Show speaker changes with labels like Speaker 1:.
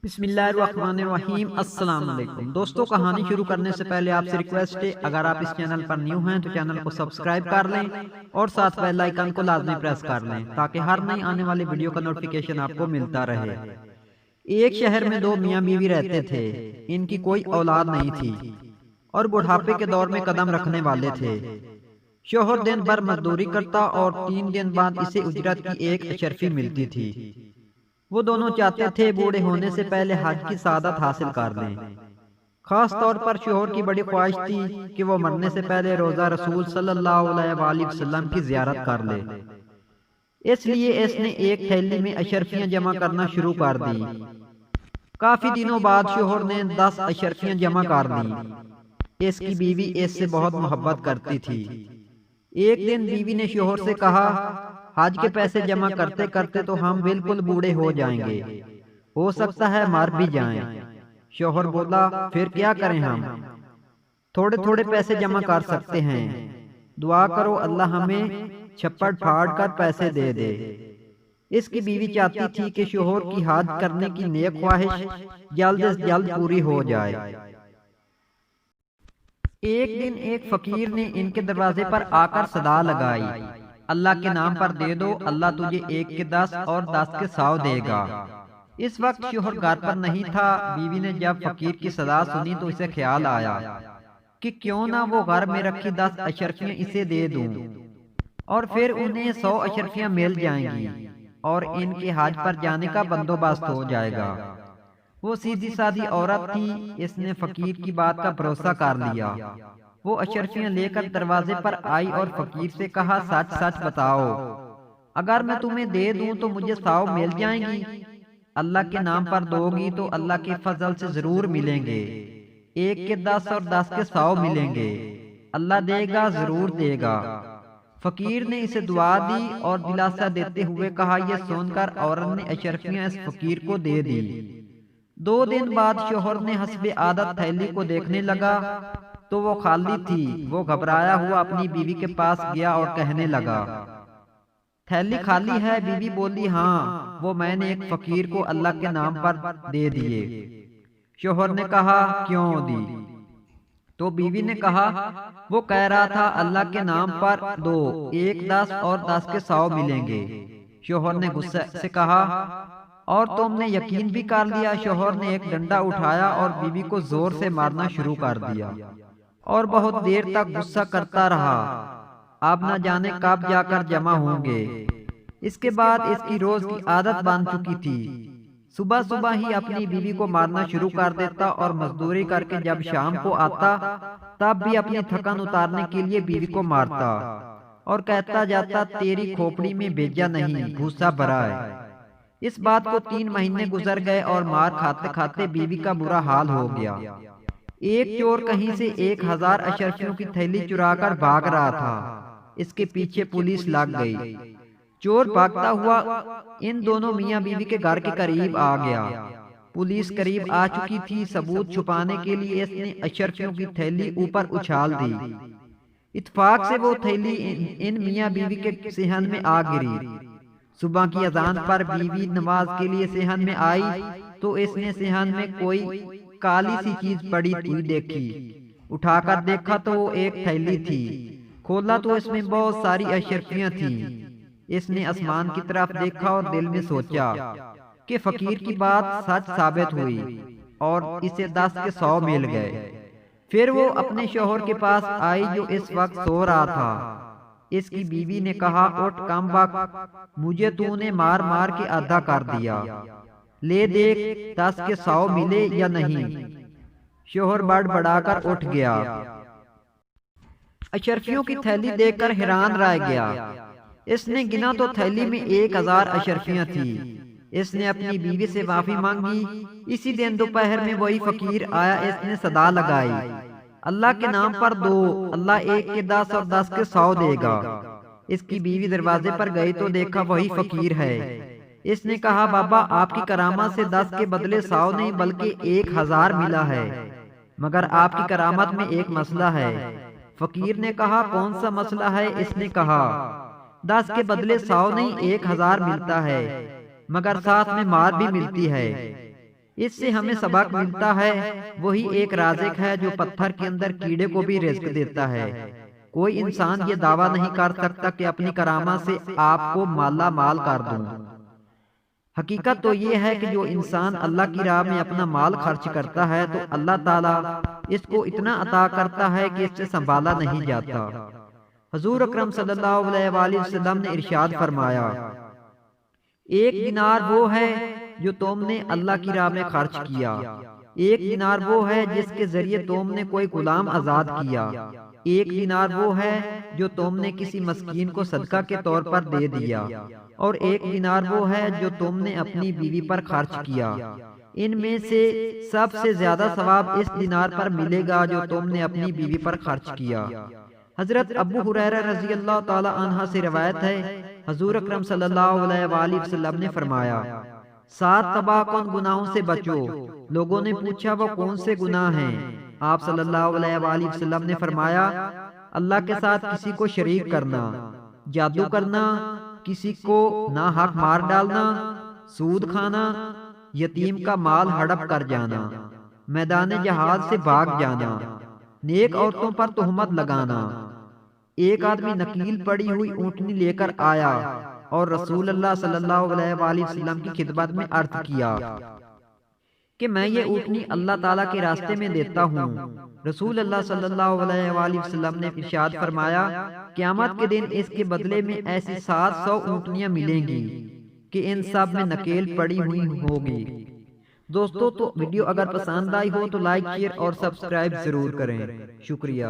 Speaker 1: بسم اللہ الرحمن الرحیم۔ السلام علیکم دوستو، کہانی شروع کرنے سے پہلے آپ سے ریکویسٹ ہے، اگر آپ اس چینل پر نیو ہیں تو چینل کو سبسکرائب کر لیں اور ساتھ بیل آئیکن کو لازمی پریس کر لیں تاکہ ہر نئی آنے والی ویڈیو کا نوٹیفیکیشن آپ کو ملتا رہے۔ ایک شہر میں دو میاں بیوی رہتے تھے۔ ان کی کوئی اولاد نہیں تھی اور بڑھاپے کے دور میں قدم رکھنے والے تھے۔ شوہر دن بھر مزدوری کرتا اور 3 دن بعد اسے اجرت کی ایک اشرفی ملتی تھی۔ وہ دونوں چاہتے تھے بوڑھے ہونے سے پہلے حج کی سعادت حاصل کر لیں۔ خاص طور پر شوہر کی بڑی خواہش تھی کہ وہ مرنے سے پہلے روزہ رسول صلی اللہ علیہ وآلہ وسلم کی زیارت کر لے۔ اس لیے اس نے ایک تھیلی میں اشرفیاں جمع کرنا شروع کر دی۔ کافی دنوں بعد شوہر نے 10 اشرفیاں جمع کر دی۔ اس کی بیوی اس سے بہت محبت کرتی تھی۔ ایک دن بیوی نے شوہر سے کہا، حج کے پیسے جمع کرتے کرتے تو ہم بالکل بوڑھے ہو جائیں گے، ہو سکتا ہے مر بھی جائیں۔ شوہر بولا، پھر کیا کریں، ہم تھوڑے تھوڑے پیسے جمع کر سکتے ہیں، دعا کرو اللہ ہمیں چھپڑ پھاڑ کر پیسے دے دے۔ اس کی بیوی چاہتی تھی کہ شوہر کی حج کرنے کی نیک خواہش جلد از جلد پوری ہو جائے۔ ایک دن ایک فقیر نے ان کے دروازے پر آ کر صدا لگائی، اللہ کے نام پر دے دو، اللہ تجھے 1 کے 10 اور 10 کے 100 دے گا۔ اس وقت شوہر گھر پر نہیں تھا۔ بیوی نے جب فقیر کی صدا سنی تو اسے خیال آیا کہ کیوں نہ وہ گھر میں رکھی 10 اشرفیاں اسے دے دوں اور پھر انہیں 100 اشرفیاں مل جائیں گی اور ان کے حج پر جانے کا بندوبست ہو جائے گا۔ وہ سیدھی سادی عورت تھی، اس نے فقیر کی بات کا بھروسہ کر لیا۔ وہ اشرفیاں لے کر دروازے پر آئی اور فقیر سے کہا، سچ سچ بتاؤ، اگر میں تمہیں دے دوں تو مجھے 100 مل جائیں گی؟ اللہ کے نام پر دو گی تو اللہ کے فضل سے ضرور ملیں گے۔ 1 کے 10 اور 10 کے 100 ملیں گے، اللہ دے گا، ضرور دے گا۔ فقیر نے اسے دعا دی اور دلاسا دیتے ہوئے کہا۔ یہ سن کر عورت نے اشرفیاں اس فقیر کو دے دی۔ 2 دن بعد شوہر نے حسب عادت تھیلی کو دیکھنے لگا تو وہ خالی تھی۔ وہ گھبرایا ہوا اپنی بیوی کے پاس گیا اور کہنے لگا، تھیلی خالی ہے؟ بیوی بولی، ہاں، وہ میں نے ایک فقیر کو اللہ کے نام پر دے دیے۔ شوہر نے کہا، کیوں دی؟ تو بیوی نے کہا، وہ کہہ رہا تھا اللہ کے نام پر دو، 1 10 اور 10 کے 100 ملیں گے۔ شوہر نے غصے سے کہا، اور تم نے یقین بھی کر لیا؟ شوہر نے ایک ڈنڈا اٹھایا اور بیوی کو زور سے مارنا شروع کر دیا اور بہت دیر تک غصہ کرتا رہا۔ اب نہ جانے کب جا کر جمع ہوں گے۔ اس کے بعد اس کی روز کی عادت بن چکی تھی، صبح صبح ہی اپنی بیوی کو مارنا شروع کر دیتا اور مزدوری کر کے جب شام کو آتا تب بھی اپنی تھکن اتارنے کے لیے بیوی کو مارتا اور کہتا جاتا، تیری کھوپڑی میں بیجا نہیں، بھوسا بھرا ہے۔ اس بات کو 3 مہینے گزر گئے اور مار کھاتے کھاتے بیوی کا برا حال ہو گیا۔ ایک چور کہیں سے 1000 اشرفیوں کی تھیلی چرا کر بھاگ رہا تھا۔ اس کے پیچھے پولیس لگ گئی۔ چور بھاگتا ہوا ان دونوں میاں بیوی کے گھر کے قریب آ گیا۔ پولیس قریب آ چکی تھی۔ ثبوت چھپانے کے لیے اس نے اشرفیوں کی تھیلی اوپر اچھال دی۔ اتفاق سے وہ تھیلی ان میاں بیوی کے صحن میں آ گری۔ صبح کی اذان پر بیوی نماز کے لیے صحن میں آئی تو اس نے صحن میں کوئی کالی سی چیز پڑی ہوئی دیکھی۔ اٹھا کر دیکھا تو وہ ایک تھیلی تھی۔ کھولا تو اس میں بہت ساری اشرفیاں تھیں۔ اس نے آسمان کی طرف دیکھا اور دل میں سوچا کہ فقیر کی بات سچ ثابت ہوئی اور اسے 10 کے 100 مل گئے۔ پھر وہ اپنے شوہر کے پاس آئی جو اس وقت سو رہا تھا۔ اس کی بیوی نے کہا، اٹھ کم بخت، مجھے تو نے مار مار کے آدھا کر دیا، لے دیکھ 10 کے 100 ملے یا نہیں۔ شوہر بڑبڑا کر اٹھ گیا۔ اشرفیوں کی تھیلی دیکھ کر حیران رہ گیا۔ اس نے گنا تو تھیلی میں 1000 اشرفیاں تھی۔ اس نے اپنی بیوی سے معافی مانگی۔ اسی دن دوپہر میں وہی فقیر آیا۔ اس نے صدا لگائی، اللہ کے نام پر دو، اللہ 1 کے 10 اور 10 کے 100 دے گا۔ اس کی بیوی دروازے پر گئی تو دیکھا وہی فقیر ہے۔ اس نے کہا، بابا، آپ کی کرامت سے 10 کے بدلے 100 نہیں بلکہ 1000 ملا ہے، مگر آپ کی کرامت میں ایک مسئلہ ہے۔ فقیر نے کہا، کون سا مسئلہ ہے؟ اس نے کہا، 10 کے بدلے 100 نہیں 1000 ملتا ہے، مگر ساتھ میں مار بھی ملتی ہے۔ اس سے ہمیں سبق ملتا ہے وہی ایک رازق ہے جو پتھر کے اندر کیڑے کو بھی رزق دیتا ہے۔ کوئی انسان یہ دعویٰ نہیں کر سکتا کہ اپنی کرامت سے آپ کو مالا مال کر دوں۔ حقیقت تو یہ ہے کہ جو انسان اللہ کی راہ میں اپنا مال خرچ کرتا ہے تو اللہ تعالیٰ اس کو اتنا عطا کرتا ہے کہ اس سے سنبھالا نہیں جاتا۔ حضور اکرم صلی اللہ علیہ وآلہ وسلم نے ارشاد فرمایا، ایک دینار وہ ہے جو تم نے اللہ کی راہ میں خرچ کیا، ایک دینار وہ ہے جس کے ذریعے تم نے کوئی غلام آزاد کیا، ایک دینار وہ ہے جو تم نے کسی مسکین کو صدقہ کے طور پر دے دیا، اور ایک دینار وہ ہے جو تم نے اپنی بیوی پر خرچ کیا۔ ان میں سے سب سے زیادہ ثواب اس دینار پر ملے گا جو تم نے اپنی بیوی پر خرچ کیا۔ حضرت ابو ہریرہ رضی اللہ تعالی عنہ سے روایت ہے، حضور اکرم صلی اللہ علیہ وآلہ وسلم نے فرمایا، 7 تباہ کن گناہوں سے بچو۔ لوگوں نے پوچھا وہ کون سے گناہ ہیں؟ آپ صلی اللہ علیہ وآلہ وسلم نے فرمایا، اللہ کے ساتھ کسی کو شریک کرنا، جادو کرنا، کسی کو ناحق مار ڈالنا، سود کھانا، یتیم کا مال ہڑپ کر جانا، میدان جہاد سے بھاگ جانا، نیک عورتوں پر تہمت لگانا۔ ایک آدمی نکیل پڑی ہوئی اونٹنی لے کر آیا اور رسول اللہ صلی اللہ علیہ وآلہ وسلم کی خدمت میں عرض کیا کہ میں یہ اونٹنی اللہ تعالیٰ کے راستے میں دیتا ہوں۔ رسول اللہ صلی اللہ علیہ وآلہ وسلم نے ارشاد فرمایا، قیامت کے دن اس کے بدلے میں ایسی 700 اونٹنیاں ملیں گی کہ ان سب میں نکیل پڑی ہوئی ہوگی۔ دوستو تو ویڈیو اگر پسند آئی ہو تو لائک، شیئر اور سبسکرائب ضرور کریں۔ شکریہ۔